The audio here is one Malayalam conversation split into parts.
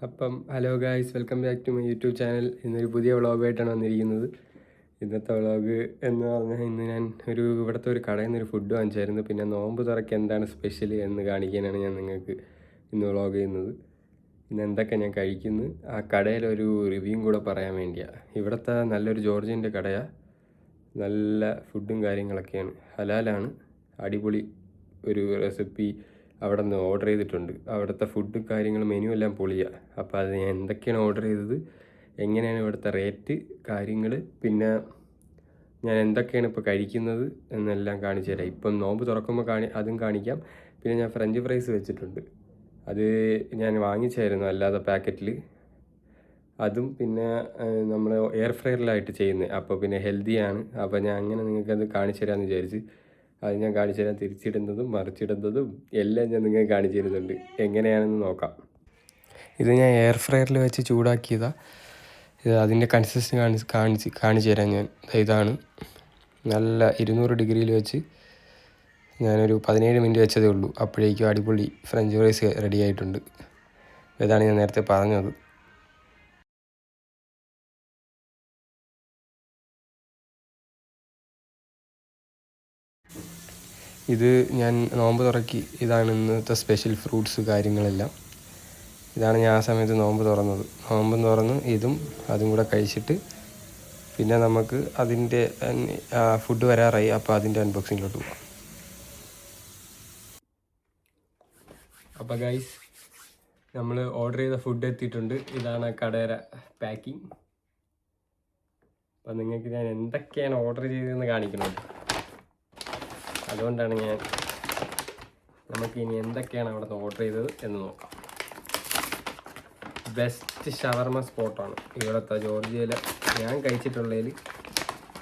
അപ്പം hello guys, welcome back to my YouTube channel. ഇന്നൊരു പുതിയ വ്ളോഗായിട്ടാണ് വന്നിരിക്കുന്നത്. ഇന്നത്തെ വ്ളോഗ് എന്ന് പറഞ്ഞാൽ ഇന്ന് ഞാൻ ഇവിടുത്തെ ഒരു കടയിൽ നിന്നൊരു ഫുഡ് വാങ്ങിച്ചായിരുന്നു. പിന്നെ നോമ്പ് തുറക്ക് എന്താണ് സ്പെഷ്യൽ എന്ന് കാണിക്കാനാണ് ഞാൻ നിങ്ങൾക്ക് ഇന്ന് വ്ളോഗ് ചെയ്യുന്നത്. ഇന്ന് എന്തൊക്കെ ഞാൻ കഴിക്കുന്നു, ആ കടയിലൊരു റിവ്യൂവും കൂടെ പറയാൻ വേണ്ടിയാണ്. ഇവിടുത്തെ നല്ലൊരു ജോർജിയൻ്റെ കടയാണ്. നല്ല ഫുഡും കാര്യങ്ങളൊക്കെയാണ്, ഹലാലാണ്. അടിപൊളി ഒരു റെസിപ്പി അവിടെ നിന്ന് ഓർഡർ ചെയ്തിട്ടുണ്ട്. അവിടുത്തെ ഫുഡ് കാര്യങ്ങൾ മെനു എല്ലാം പൊളിയാണ്. അപ്പോൾ അത് ഞാൻ എന്തൊക്കെയാണ് ഓർഡർ ചെയ്തത്, എങ്ങനെയാണ് ഇവിടുത്തെ റേറ്റ് കാര്യങ്ങൾ, പിന്നെ ഞാൻ എന്തൊക്കെയാണ് ഇപ്പോൾ കഴിക്കുന്നത് എന്നെല്ലാം കാണിച്ചു തരാം. ഇപ്പം നോമ്പ് തുറക്കുമ്പോൾ അതും കാണിക്കാം. പിന്നെ ഞാൻ ഫ്രഞ്ച് ഫ്രൈസ് വെച്ചിട്ടുണ്ട്. അത് ഞാൻ വാങ്ങിച്ചായിരുന്നു അല്ലാതെ പാക്കറ്റിൽ. അതും പിന്നെ നമ്മൾ എയർ ഫ്രയറിലായിട്ട് ചെയ്യുന്നത്. അപ്പോൾ പിന്നെ ഹെൽത്തിയാണ്. അപ്പോൾ ഞാൻ അങ്ങനെ നിങ്ങൾക്കത് കാണിച്ചു തരാമെന്ന് വിചാരിച്ച് അത് ഞാൻ കാണിച്ചു തരാം. തിരിച്ചിടുന്നതും മറിച്ചിടുന്നതും എല്ലാം ഞാൻ നിങ്ങൾക്ക് കാണിച്ചു തരുന്നുണ്ട്. എങ്ങനെയാണെന്ന് നോക്കാം. ഇത് ഞാൻ എയർ ഫ്രയറിൽ വെച്ച് ചൂടാക്കിയതാണ്. അതിൻ്റെ കൺസിസ്റ്റൻസി കാണിച്ചു തരാം ഞാൻ. ഇതാണ് നല്ല 200 ഡിഗ്രിയിൽ വെച്ച് ഞാനൊരു 17 മിനിറ്റ് വെച്ചതേ ഉള്ളൂ. അപ്പോഴേക്കും അടിപൊളി ഫ്രഞ്ച് ഫ്രൈസ് റെഡി ആയിട്ടുണ്ട്. ഇതാണ് ഞാൻ നേരത്തെ പറഞ്ഞത്. ഇത് ഞാൻ നോമ്പ് തുറക്കി. ഇതാണ് ഇന്നത്തെ സ്പെഷ്യൽ ഫ്രൂട്ട്സ് കാര്യങ്ങളെല്ലാം. ഇതാണ് ഞാൻ ആ സമയത്ത് നോമ്പ് തുറന്ന് അതും കൂടെ കഴിച്ചിട്ട് പിന്നെ നമുക്ക് അതിൻ്റെ ഫുഡ് വരാറായി. അപ്പോൾ അതിൻ്റെ അൺബോക്സിങ്ങിലോട്ട് പോകാം. അപ്പോൾ ഗൈസ്, നമ്മൾ ഓർഡർ ചെയ്ത ഫുഡ് എത്തിയിട്ടുണ്ട്. ഇതാണ് കടയുടെ പാക്കിംഗ്. അപ്പം നിങ്ങൾക്ക് ഞാൻ എന്തൊക്കെയാണ് ഓർഡർ ചെയ്തതെന്ന് കാണിക്കുന്നത്. അതുകൊണ്ടാണ് നമുക്ക് ഇനി എന്തൊക്കെയാണ് അവിടെ നിന്ന് ഓർഡർ ചെയ്തത് എന്ന് നോക്കാം. ബെസ്റ്റ് ഷവർമ സ്പോട്ടാണ് ഇവിടുത്തെ ജോർജിയയിൽ ഞാൻ കഴിച്ചിട്ടുള്ളതിൽ.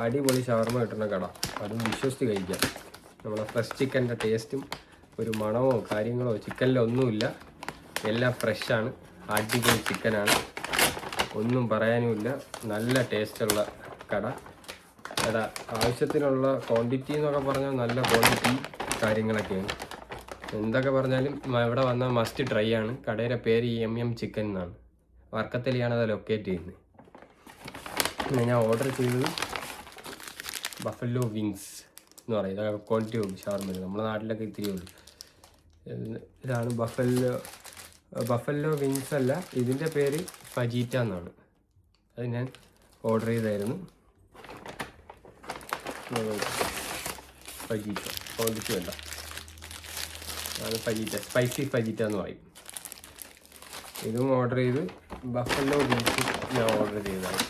അടിപൊളി ഷവർമ കിട്ടുന്ന കട. അതും വിശ്വസിച്ച് കഴിക്കാം. നമ്മളെ ഫ്രഷ് ചിക്കൻ്റെ ടേസ്റ്റും ഒരു മണമോ കാര്യങ്ങളോ ചിക്കനിലൊന്നുമില്ല. എല്ലാം ഫ്രഷാണ്. അടിപൊളി ചിക്കനാണ്, ഒന്നും പറയാനുമില്ല. നല്ല ടേസ്റ്റുള്ള കട. ആവശ്യത്തിനുള്ള ക്വാണ്ടിറ്റി എന്നൊക്കെ പറഞ്ഞാൽ നല്ല ക്വാണ്ടിറ്റി കാര്യങ്ങളൊക്കെയാണ്. എന്തൊക്കെ പറഞ്ഞാലും ഇവിടെ വന്നാൽ മസ്റ്റ് ട്രൈ ആണ്. കടയുടെ പേര് MM ചിക്കൻ എന്നാണ്. വർക്കത്തലിയാണ് അത് ലൊക്കേറ്റ് ചെയ്യുന്നത്. പിന്നെ ഞാൻ ഓർഡർ ചെയ്തത് ബഫല്ലോ വിങ്സ് എന്ന് പറയും. ഇതൊക്കെ ക്വാണ്ടിറ്റി ഉള്ളൂ ഷവർമ. നമ്മുടെ നാട്ടിലൊക്കെ ഇത്തിരി ഉള്ളൂ. ഇതാണ് ബഫല്ലോ വിങ്സ് അല്ല, ഇതിൻ്റെ പേര് ഫജീറ്റ എന്നാണ്. അത് ഞാൻ ഓർഡർ ചെയ്തായിരുന്നു. ഫജീറ്റ ക്വാണ്ടിറ്റി വേണ്ട. അത് ഫജീറ്റ, സ്പൈസി ഫജീറ്റ എന്ന് പറയും. ഇതും ഓർഡർ ചെയ്ത് ബഫല്ലോ വിങ്സ് ഞാൻ ഓർഡർ ചെയ്തതാണ്.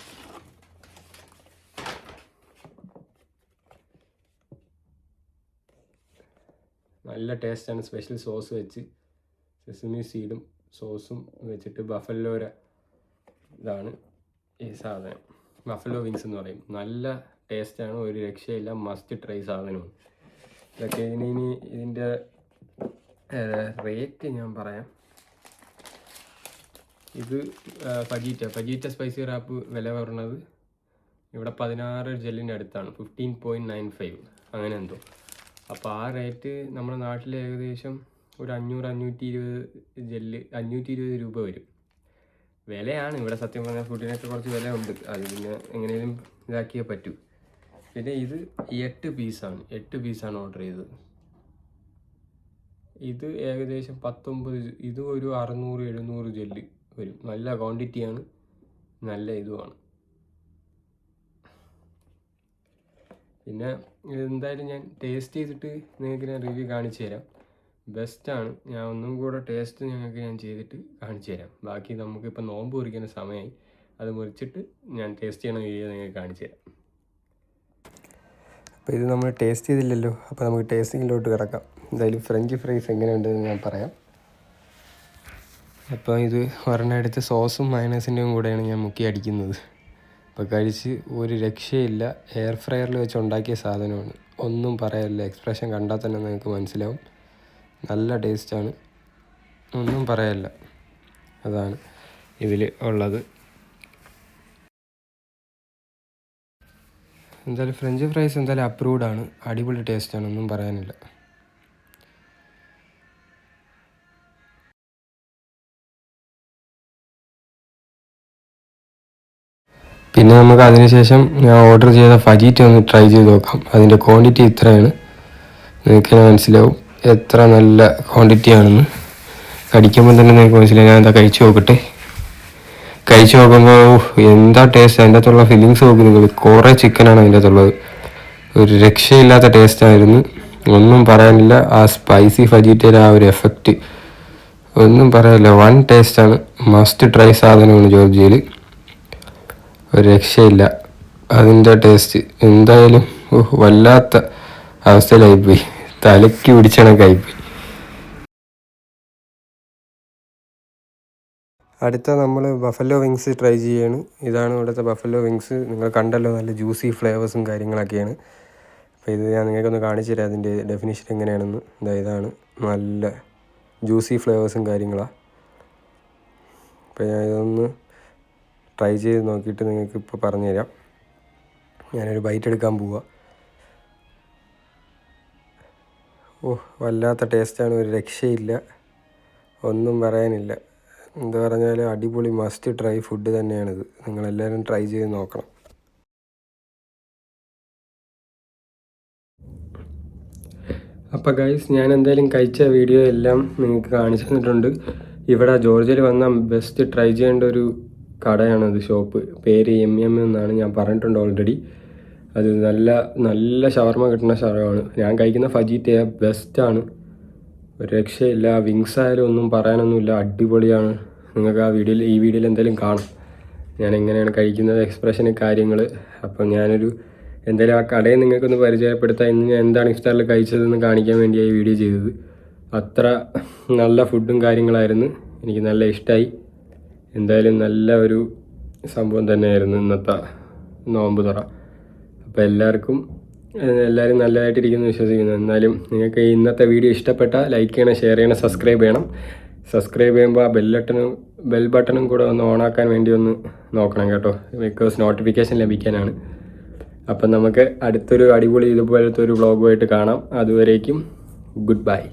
നല്ല ടേസ്റ്റാണ്. സ്പെഷ്യൽ സോസ് വെച്ച് സെസമി സീഡും സോസും വെച്ചിട്ട് ബഫല്ലോര ഇതാണ് ഈ സാധനം. ബഫല്ലോ വിങ്സ് എന്ന് പറയും. നല്ല ടേസ്റ്റാണ്, ഒരു രക്ഷയില്ല. മസ്റ്റ് ട്രൈ സാധനമാണ് ഇതൊക്കെ. ഇതിൻ്റെ റേറ്റ് ഞാൻ പറയാം. ഇത് ഫജീറ്റ സ്പൈസി റാപ്പ് വില പറഞ്ഞത് ഇവിടെ 16 ജെല്ലിൻ്റെ അടുത്താണ്. 15.95 അങ്ങനെ എന്തോ. അപ്പോൾ ആ റേറ്റ് നമ്മുടെ നാട്ടിൽ ഏകദേശം ഒരു 500-520 ജെല്ല് 520 രൂപ വരും. വിലയാണ് ഇവിടെ. സത്യം പറഞ്ഞാൽ ഫുഡിനൊക്കെ കുറച്ച് വില ഉണ്ട്. അത് പിന്നെ എങ്ങനെയും ഇതാക്കിയേ പറ്റൂ. പിന്നെ ഇത് 8 പീസാണ് ഓർഡർ ചെയ്തത്. ഇത് ഏകദേശം 19. ഇത് ഒരു 600-700 ജെല്ല് വരും. നല്ല ക്വാണ്ടിറ്റിയാണ്, നല്ല ഇതുമാണ്. പിന്നെ എന്തായാലും ഞാൻ ടേസ്റ്റ് ചെയ്തിട്ട് നിങ്ങൾക്ക് ഞാൻ റിവ്യൂ കാണിച്ചു തരാം. ബെസ്റ്റാണ്. ഞാൻ ഒന്നും കൂടെ ടേസ്റ്റ് ഞാൻ ചെയ്തിട്ട് കാണിച്ചു തരാം. ബാക്കി നമുക്കിപ്പോൾ നോമ്പ് മുറിക്കുന്ന സമയമായി. അത് മുറിച്ചിട്ട് ഞാൻ ടേസ്റ്റ് ചെയ്യണ വീഡിയോ നിങ്ങൾക്ക് കാണിച്ചു തരാം. അപ്പോൾ ഇത് നമ്മൾ ടേസ്റ്റ് ചെയ്തില്ലല്ലോ. അപ്പോൾ നമുക്ക് ടേസ്റ്റിങ്ങിലോട്ട് കിടക്കാം. എന്തായാലും ഫ്രഞ്ച് ഫ്രൈസ് എങ്ങനെയുണ്ടെന്ന് ഞാൻ പറയാം. അപ്പോൾ ഇത് ഒരെണ്ണം എടുത്ത് സോസും മയണൈസിൻ്റെയും കൂടെയാണ് ഞാൻ മുക്കി അടിക്കുന്നത്. അപ്പോൾ കഴിച്ച് ഒരു രക്ഷയില്ല. എയർ ഫ്രയറിൽ വെച്ച് ഉണ്ടാക്കിയ സാധനമാണ്, ഒന്നും പറയാനില്ല. എക്സ്പ്രഷൻ കണ്ടാൽ തന്നെ നിങ്ങൾക്ക് മനസ്സിലാവും. നല്ല ടേസ്റ്റാണ്, ഒന്നും പറയാനില്ല. അതാണ് ഇതിൽ ഉള്ളത്. എന്തായാലും ഫ്രഞ്ച് ഫ്രൈസ് എന്തായാലും അപ്രൂവ്ഡ് ആണ്. അടിപൊളി ടേസ്റ്റാണ്, ഒന്നും പറയാനില്ല. പിന്നെ നമുക്ക് അതിനുശേഷം ഞാൻ ഓർഡർ ചെയ്ത ഫജീറ്റ ഒന്ന് ട്രൈ ചെയ്ത് നോക്കാം. അതിൻ്റെ ക്വാണ്ടിറ്റി ഇത്രയാണ്, നിങ്ങൾക്ക് മനസ്സിലാവും എത്ര നല്ല ക്വാണ്ടിറ്റി ആണെന്ന്. കടിക്കുമ്പോൾ തന്നെ നിങ്ങൾക്ക് മനസ്സിലായി. ഞാൻ എന്താ കഴിച്ച് നോക്കട്ടെ. കഴിച്ച് നോക്കുമ്പോൾ എന്താ ടേസ്റ്റ്, അതിൻ്റെ അകത്തുള്ള ഫില്ലിങ്സ് നോക്കി നിങ്ങൾ. കുറേ ചിക്കനാണ് അതിൻ്റെ അകത്തുള്ളത്. ഒരു രക്ഷയില്ലാത്ത ടേസ്റ്റായിരുന്നു, ഒന്നും പറയാനില്ല. ആ സ്പൈസി ഫജീറ്റയുടെ ആ ഒരു എഫക്റ്റ് ഒന്നും പറയാനില്ല. വൺ ടേസ്റ്റാണ്, മസ്റ്റ് ട്രൈ സാധനമാണ് ജോർജിയയിൽ. ഒരു രക്ഷയില്ല അതിൻ്റെ ടേസ്റ്റ്. എന്തായാലും വല്ലാത്ത അവസ്ഥയിലായിപ്പോയി, തലയ്ക്ക് പിടിച്ചണക്കായിപ്പോയി. അടുത്ത നമ്മൾ ബഫല്ലോ വിങ്സ് ട്രൈ ചെയ്യാണ്. ഇതാണ് ഇവിടുത്തെ ബഫല്ലോ വിങ്സ്. നിങ്ങൾ കണ്ടല്ലോ, നല്ല ജ്യൂസി ഫ്ലേവേഴ്സും കാര്യങ്ങളൊക്കെയാണ്. അപ്പോൾ ഇത് ഞാൻ നിങ്ങൾക്കൊന്ന് കാണിച്ചു തരാം അതിൻ്റെ ഡെഫിനിഷൻ എങ്ങനെയാണെന്ന്. ഇതാണ് നല്ല ജ്യൂസി ഫ്ലേവേഴ്സും കാര്യങ്ങളാണ്. അപ്പോൾ ഞാൻ ഇതൊന്ന് ട്രൈ ചെയ്ത് നോക്കിയിട്ട് നിങ്ങൾക്ക് ഇപ്പോൾ പറഞ്ഞുതരാം. ഞാനൊരു ബൈറ്റ് എടുക്കാൻ പോവുക. വല്ലാത്ത ടേസ്റ്റാണ്, ഒരു രക്ഷയില്ല, ഒന്നും പറയാനില്ല. എന്താ പറഞ്ഞാൽ അടിപൊളി മസ്റ്റ് ട്രൈ ഫുഡ് തന്നെയാണിത്. നിങ്ങളെല്ലാവരും ട്രൈ ചെയ്ത് നോക്കണം. അപ്പോൾ ഗൈസ്, ഞാൻ എന്തായാലും കഴിച്ച വീഡിയോ എല്ലാം നിങ്ങൾക്ക് കാണിച്ചു തന്നിട്ടുണ്ട്. ഇവിടെ ജോർജിയയിൽ വന്ന ബെസ്റ്റ് ട്രൈ ചെയ്യേണ്ട ഒരു കടയാണത്, ഷോപ്പ്. പേര് MM എന്നാണ്, ഞാൻ പറഞ്ഞിട്ടുണ്ട് ഓൾറെഡി. അത് നല്ല നല്ല ഷവർമ കിട്ടുന്ന സ്ഥലമാണ്. ഞാൻ കഴിക്കുന്ന ഫജീറ്റ ബെസ്റ്റാണ്, ഒരു രക്ഷയില്ല. വിങ്സ് ആയാലും ഒന്നും പറയാനൊന്നുമില്ല, അടിപൊളിയാണ്. നിങ്ങൾക്ക് ഈ വീഡിയോയിൽ എന്തായാലും കാണാം ഞാൻ എങ്ങനെയാണ് കഴിക്കുന്നത്, എക്സ്പ്രഷന് കാര്യങ്ങൾ. അപ്പം ഞാനൊരു എന്തായാലും ആ കടയെ നിങ്ങൾക്കൊന്ന് പരിചയപ്പെടുത്താം. ഇന്ന് ഞാൻ എന്താണ് ഇഫ്താറിൽ കഴിച്ചതെന്ന് കാണിക്കാൻ വേണ്ടിയാണ് ഈ വീഡിയോ ചെയ്തത്. അത്ര നല്ല ഫുഡും കാര്യങ്ങളായിരുന്നു, എനിക്ക് നല്ല ഇഷ്ടമായി. എന്തായാലും നല്ല ഒരു സംഭവം തന്നെയായിരുന്നു ഇന്നത്തെ നോമ്പ് തുറ. അപ്പോൾ എല്ലാവരും നല്ലതായിട്ടിരിക്കുന്നു വിശ്വസിക്കുന്നു. എന്നാലും നിങ്ങൾക്ക് ഇന്നത്തെ വീഡിയോ ഇഷ്ടപ്പെട്ടാൽ ലൈക്ക് ചെയ്യണം, ഷെയർ ചെയ്യണം, സബ്സ്ക്രൈബ് ചെയ്യണം. സബ്സ്ക്രൈബ് ചെയ്യുമ്പോൾ ആ ബെൽ ബട്ടണും കൂടെ ഒന്ന് ഓണാക്കാൻ വേണ്ടി ഒന്ന് നോക്കണം കേട്ടോ, ബിക്കോസ് നോട്ടിഫിക്കേഷൻ ലഭിക്കാനാണ്. അപ്പം നമുക്ക് അടുത്തൊരു അടിപൊളി ഇതുപോലത്തെ ഒരു വ്ളോഗുമായിട്ട് കാണാം. അതുവരേക്കും ഗുഡ് ബൈ.